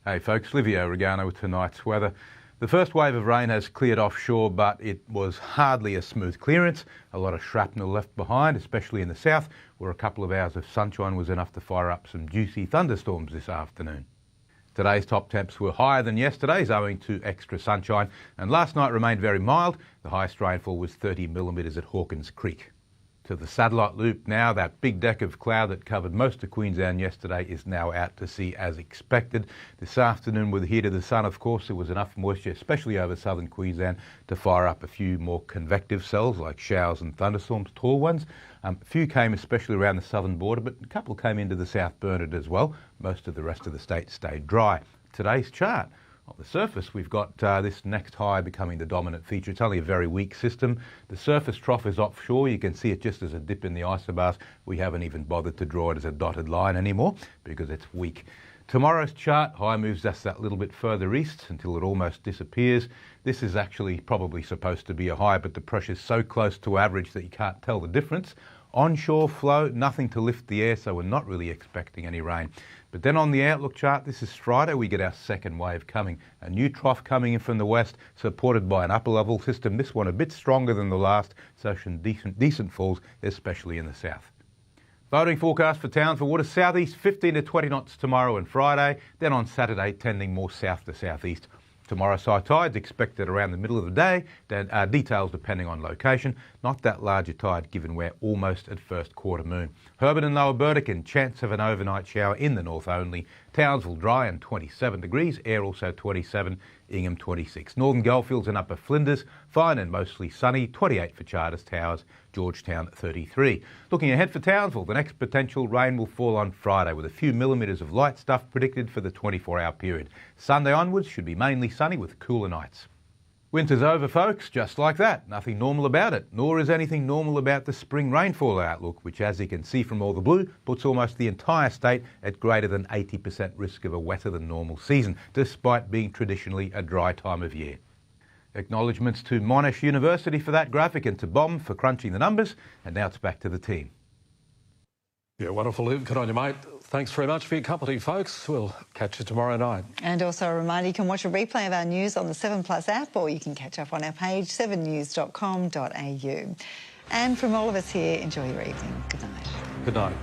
Hey folks, Livio, Regano with tonight's weather. The first wave of rain has cleared offshore, but it was hardly a smooth clearance. A lot of shrapnel left behind, especially in the south, where a couple of hours of sunshine was enough to fire up some juicy thunderstorms this afternoon. Today's top temps were higher than yesterday's owing to extra sunshine, and last night remained very mild. The highest rainfall was 30 millimetres at Hawkins Creek. To the satellite loop now, that big deck of cloud that covered most of Queensland yesterday is now out to sea as expected. This afternoon, with the heat of the sun, of course, there was enough moisture, especially over southern Queensland, to fire up a few more convective cells like showers and thunderstorms, tall ones. A few came especially around the southern border, but a couple came into the South Bernard as well. Most of the rest of the state stayed dry. Today's chart. On the surface, we've got this next high becoming the dominant feature. It's only a very weak system. The surface trough is offshore. You can see it just as a dip in the isobars. We haven't even bothered to draw it as a dotted line anymore because it's weak. Tomorrow's chart, high moves us that little bit further east until it almost disappears. This is actually probably supposed to be a high, but the pressure's so close to average that you can't tell the difference. Onshore flow, nothing to lift the air, so we're not really expecting any rain. But then on the outlook chart, this is Friday, we get our second wave coming. A new trough coming in from the west, supported by an upper level system. This one a bit stronger than the last, so some decent falls, especially in the south. Boating forecast for Townsville waters southeast 15 to 20 knots tomorrow and Friday, then on Saturday tending more south to southeast. Tomorrow's high tide's expected around the middle of the day, then details depending on location. Not that large a tide given we're almost at first quarter moon. Herbert and lower Burdekin, chance of an overnight shower in the north only. Townsville dry and 27 degrees, Ayr also 27, Ingham 26. Northern Goldfields and upper Flinders, fine and mostly sunny, 28 for Charters Towers, Georgetown 33. Looking ahead for Townsville, the next potential rain will fall on Friday with a few millimetres of light stuff predicted for the 24-hour period. Sunday onwards should be mainly sunny with cooler nights. Winter's over, folks, just like that. Nothing normal about it, nor is anything normal about the spring rainfall outlook, which, as you can see from all the blue, puts almost the entire state at greater than 80% risk of a wetter than normal season, despite being traditionally a dry time of year. Acknowledgements to Monash University for that graphic and to Bomb for crunching the numbers, and now it's back to the team. Yeah, wonderful. Good on you, mate. Thanks very much for your company, folks. We'll catch you tomorrow night. And also a reminder, you can watch a replay of our news on the 7plus app, or you can catch up on our page, 7news.com.au. And from all of us here, enjoy your evening. Good night. Good night.